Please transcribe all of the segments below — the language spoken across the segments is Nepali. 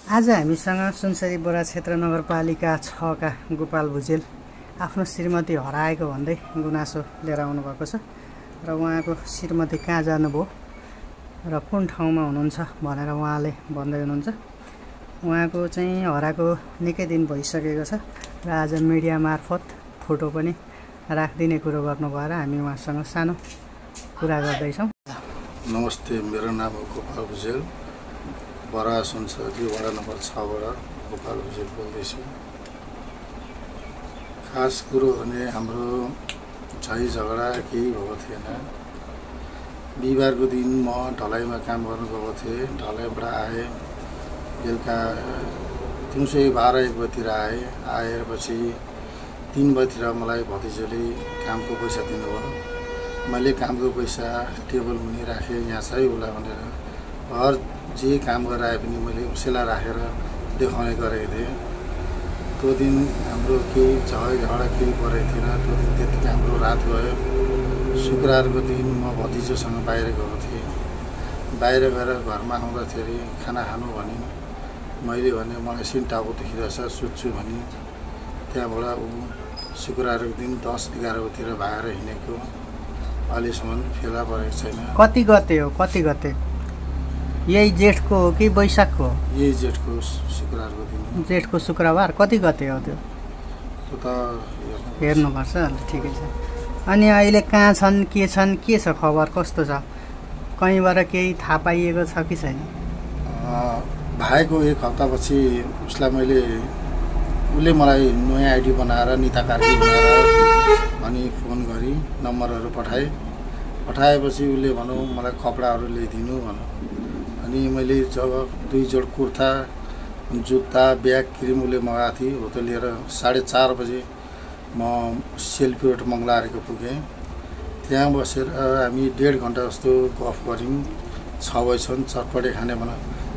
आज हामीसँग सुनसरी बोरा क्षेत्र नगरपालिका 6 का गोपाल भुजेल आफ्नो श्रीमती हराएको भन्दै गुनासो लिएर आउनु भएको छ र उहाँको श्रीमती कहाँ जानुभयो र कुन ठाउँमा हुनुहुन्छ भनेर उहाँले भन्दै हुनुहुन्छ। उहाँको चाहिँ हराएको निकै दिन भइसकेको छ र आज मिडिया मार्फत फोटो पनि राखिदिने कुरो गर्नु भएर हामी उहाँसँग सानो कुरा गर्दैछौँ। नमस्ते, मेरो नाम हो गोपाल भुजेल। बरा सुनसरी वडा नम्बर 6 बाट गोपाल भुजेल बोल्दैछु। खास कुरो भने हाम्रो झै झगडा केही भएको थिएन। बिहिबारको दिन म ढलाइमा काम गर्नु गएको थिएँ। ढलाइबाट आएँ, बेलुका 12:30-1 बजीतिर आएर पछि 3 बजीतिर मलाई भतिजोले कामको पैसा दिनुभयो। मैले कामको पैसा टेबल मुनि राखेँ, यहाँ चाहिँ उसलाई भनेर हर जे काम गरेर आए पनि मैले उसैलाई राखेर देखाउने गरेको थिएँ। त्यो दिन हाम्रो केही झगडा केही परेको थिएन। त्यो दिन त्यति हाम्रो रात गयो। शुक्रबारको दिन म भतिजोसँग बाहिर गएको थिएँ। बाहिर गएर घरमा आउँदाखेरि खाना खानु भने मैले भने मलाई एकछिन टाउको दुखिरहेछ, सुत्छु भने त्यहाँबाट ऊ शुक्रबारको दिन 10-11 बजीतिर भागेर हिँडेको। अहिलेसम्म फेला परेको छैन। कति गते हो? कति गते? यही जेठको हो कि वैशाखको? यही जेठको शुक्रबारको दिन। जेठको शुक्रबार कति गते हो त्यो? त्यो त हेर्नुपर्छ। ठिकै छ। अनि अहिले कहाँ छन्, के छ खबर, कस्तो छ? कहीँबाट केही थाहा पाइएको छ कि छैन? भाइको 1 हप्तापछि उसले मलाई नयाँ आइडी बनाएर निता कार्की बनाएर अनि फोन गरी नम्बरहरू पठाएपछि उसले भनौँ मलाई कपडाहरू ल्याइदिनु भनौँ। अनि मैले जब 2 जोड कुर्ता, जुत्ता, ब्याग, क्रिम उसले मगाएको थिएँ। हो त्यो लिएर 4:30 बजे म सेल्फी रोड मङ्गलारेको पुगेँ। त्यहाँ बसेर हामी 1.5 घन्टा जस्तो गफ गऱ्यौँ। 6 बजीसम्म चटपटे खाने भन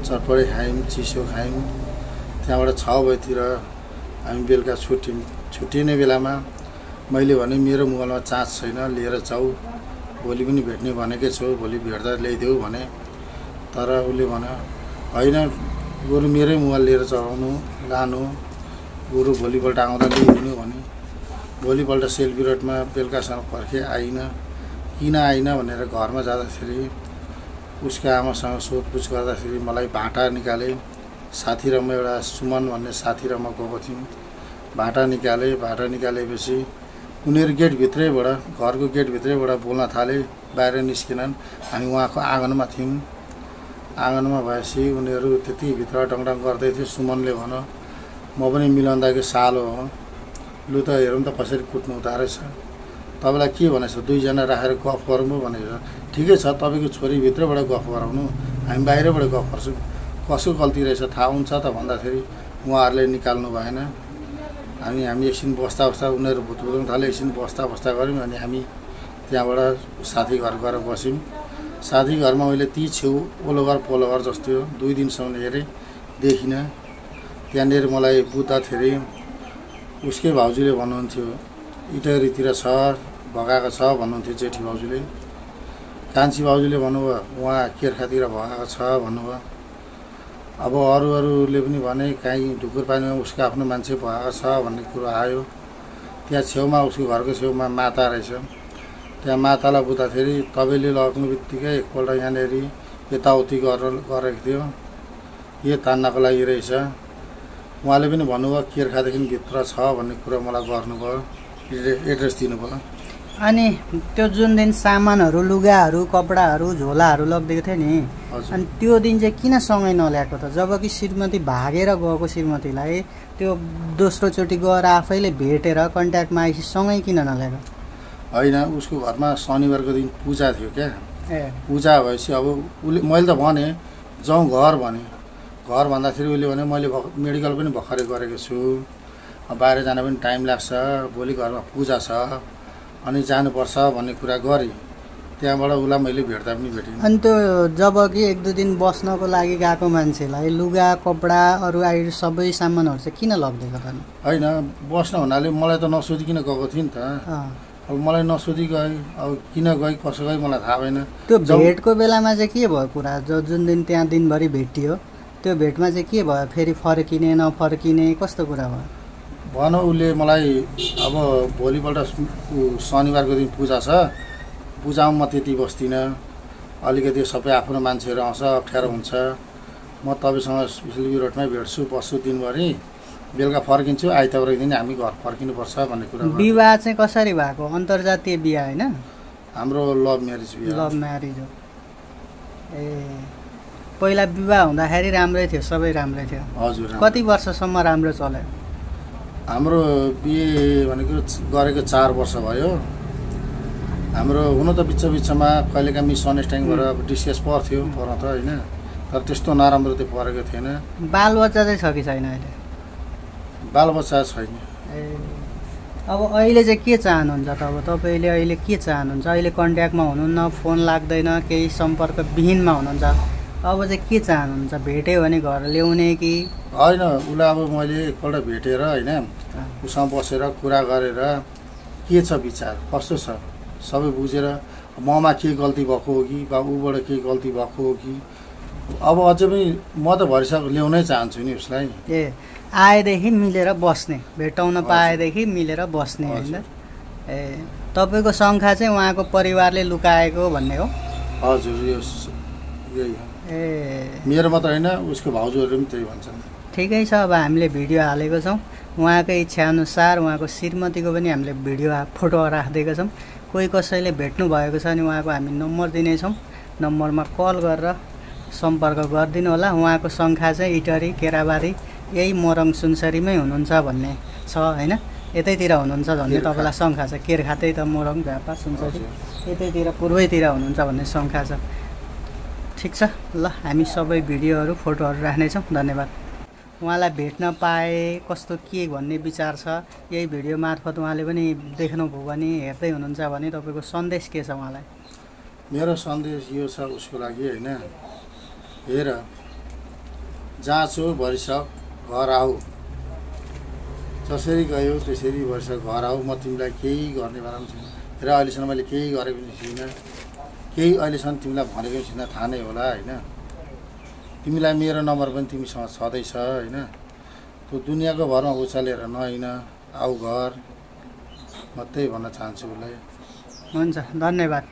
चटपटे खायौँ, चिसो खायौँ। त्यहाँबाट 6 बजीतिर हामी बेलुका छुट्टिने बेलामा मैले भने मेरो मोबाइलमा चार्ज छैन, लिएर जाऊ, भोलि पनि भेट्ने भनेकै छु, भोलि भेट्दा ल्याइदेऊ भने। तर उसले भन्यो होइन, बरु मेरै मोबाइल लिएर चलाउनु लानु, बरु भोलिपल्ट आउँदा ल्याइदिनु भने। भोलिपल्ट सेल्फी रोडमा बेलुकासम्म पर्खेँ, आइनँ। किन आइनँ भनेर घरमा जाँदाखेरि उसको आमासँग सोधपुछ गर्दाखेरि मलाई भाटा निकाले। साथी र म एउटा सुमन भन्ने साथी र म गएको थियौँ। भाटा निकालेपछि उनीहरू घरको गेटभित्रैबाट बोल्न थाले। बाहिर निस्केनन्। हामी उहाँको आँगनमा थियौँ। आँगनमा भएपछि उनीहरू त्यति भित्र टङटङ गर्दै थियो। सुमनले भन्यो म पनि मिलाउँदाको सालो हो, लु त हेरौँ त कसरी कुट्नु हुँदो रहेछ, तपाईँलाई के भनेछ, 2 जना राखेर गफ गरौँ भनेर। ठिकै छ, तपाईँको छोरीभित्रबाट गफ गराउनु, हामी बाहिरबाट गफ गर्छौँ, कसको गल्ती रहेछ थाहा हुन्छ त भन्दाखेरि उहाँहरूले निकाल्नु भएन। हामी एकछिन बस्दा उनीहरू भुतभुताउनु थाले। एकछिन बस्दा गऱ्यौँ। अनि हामी त्यहाँबाट साथी घर गएर बस्यौँ। साथी घरमा मैले ती छेउ ओलोघर पोलोघर जस्तो 2 दिनसम्म हेरेँ, देखिनँ। त्यहाँनिर मलाई बुझ्दाखेरि उसकै भाउजूले भन्नुहुन्थ्यो इटहरीतिर छ, भगाएको छ भन्नुहुन्थ्यो जेठी भाउजूले। कान्छी भाउजूले भन्नुभयो उहाँ केर्खातिर भगाएको छ भन्नुभयो। अब अरूले पनि भने काहीँ ढुकुर पानीमा उसको आफ्नो मान्छे भगाएको छ भन्ने कुरो आयो। त्यहाँ छेउमा उसको घरको छेउमा माता रहेछ। त्यहाँ मातालाई बुझ्दाखेरि तपाईँले लग्नु बित्तिकै एकपल्ट यहाँनिर यताउति गरेको थियो, यो तान्नको लागि रहेछ। उहाँले पनि भन्नुभयो केर्खादेखि भित्र छ भन्ने कुरो मलाई गर्नुभयो, एड्रेस दिनुभयो। अनि त्यो जुन दिन सामानहरू, लुगाहरू, कपडाहरू, झोलाहरू लगिदिएको थियो नि, अनि त्यो दिन चाहिँ किन सँगै नल्याएको त? जबकि श्रीमती भागेर गएको श्रीमतीलाई त्यो दोस्रोचोटि गएर आफैले भेटेर कन्ट्याक्टमा आएपछि सँगै किन नल्याएको? होइन, उसको घरमा शनिबारको दिन पूजा थियो क्या। पूजा भएपछि अब मैले त भने जाउँ घर भने। घर भन्दाखेरि उसले भने मैले मेडिकल पनि भर्खरै गरेको छु, बाहिर जान पनि टाइम लाग्छ, भोलि घरमा पूजा छ अनि जानुपर्छ भन्ने कुरा गरेँ। त्यहाँबाट उसलाई मैले भेट्दा पनि भेटेँ। अनि त्यो जब कि 1-2 दिन बस्नको लागि गएको मान्छेलाई लुगा, कपडा, अरू आइडी सबै सामानहरू चाहिँ किन लगिदिएको त? होइन, बस्न हुनाले मलाई त नसोधिकन गएको थिएँ नि त। अब मलाई नसोधी गएँ, अब किन गएँ कसो गएँ मलाई थाहा भएन। त्यो भेटको बेलामा चाहिँ के भयो कुरा? जुन दिन त्यहाँ दिनभरि भेटियो त्यो भेटमा चाहिँ के भयो फेरि फर्किने नफर्किने कस्तो कुरा भयो भन उसले मलाई अब भोलिपल्ट शनिबारको दिन पूजा छ पूजामा म त्यति बस्दिनँ अलिकति सबै आफ्नो मान्छेहरू आउँछ अप्ठ्यारो हुन्छ म तपाईँसँग सिलगढी रोडमै भेट्छु बस्छु दिनभरि बेलुका फर्किन्छु आइतबारको दिन हामी घर फर्किनुपर्छ भन्ने कुरा विवाह चाहिँ कसरी भएको अन्तर्जातीय बिहा होइन हाम्रो लभ म्यारेज बिहा लभ म्यारेज हो ए पहिला विवाह हुँदाखेरि राम्रै थियो सबै राम्रै थियो हजुर कति वर्षसम्म राम्रो चल्यो हाम्रो बिहे भनेको गरेको 4 वर्ष भयो हाम्रो हुन त बिचमा कहिलेकाहीँ मिसअन्डरस्ट्यान्डिङ भएर डिस्कस पर्थ्यो पर्न त होइन तर त्यस्तो नराम्रो त्यो परेको थिएन बालबच्चा चाहिँ छ कि छैन अहिले बालबच्चा छैन ए अब अहिले चाहिँ के चाहनुहुन्छ त अब तपाईँले अहिले के चाहनुहुन्छ अहिले कन्ट्याक्टमा हुनुहुन्न फोन लाग्दैन केही सम्पर्क विहीनमा हुनुहुन्छ अब चाहिँ के चाहनुहुन्छ भेट्यो भने घर ल्याउने कि होइन उसलाई अब मैले एकपल्ट भेटेर होइन उसँग बसेर कुरा गरेर के छ विचार कस्तो छ सबै बुझेर ममा के गल्ती भएको हो कि बा ऊबाट के गल्ती भएको हो कि अब अझै पनि म त भरिसक ल्याउनै चाहन्छु नि उसलाई ए आएदेखि मिलेर बस्ने भेटाउन पाएदेखि मिलेर बस्ने होइन ए तपाईँको शङ्का चाहिँ उहाँको परिवारले लुकाएको भन्ने हो हजुर यो यही हो ए मेरो मात्र होइन उसको भाउजूहरू पनि त्यही भन्छन् ठिकै छ अब हामीले भिडियो हालेको छौँ उहाँकै इच्छाअनुसार उहाँको श्रीमतीको पनि हामीले भिडियो फोटो राखिदिएका छौँ कोही कसैले भेट्नु भएको छ भने उहाँको हामी नम्बर दिनेछौँ नम्बरमा कल गरेर सम्पर्क गरिदिनु होला उहाँको शङ्का चाहिँ इटरी केराबारी यही मोरङ सुनसरीमै हुनुहुन्छ भन्ने छ होइन यतैतिर हुनुहुन्छ भन्ने तपाईँलाई शङ्का छ केरखा त्यही त मोरङ झापा सुनसरी यतैतिर पूर्वैतिर हुनुहुन्छ भन्ने शङ्का छ ठिक छ ल हामी सबै भिडियोहरू फोटोहरू राख्नेछौँ धन्यवाद उहाँलाई भेट्न पाए कस्तो के भन्ने विचार छ यही भिडियो मार्फत उहाँले पनि देख्नुभयो भने हेर्दै हुनुहुन्छ भने तपाईँको सन्देश के छ उहाँलाई मेरो सन्देश यो छ उसको लागि होइन हेर जहाँ छु भरिसक घर आऊ जसरी गयो त्यसरी भरिसक घर आऊ म तिमीलाई केही गर्ने बेला पनि छैन र अहिलेसम्म मैले केही गरेको पनि छुइनँ केही अहिलेसम्म तिमीलाई भनेको पनि छैन थाहा नै होला होइन तिमीलाई मेरो नम्बर पनि तिमीसँग छँदैछ होइन त्यो दुनियाँको भरमा उचालेर नहिँड आऊ घर म त्यही भन्न चाहन्छु उसलाई हुन्छ धन्यवाद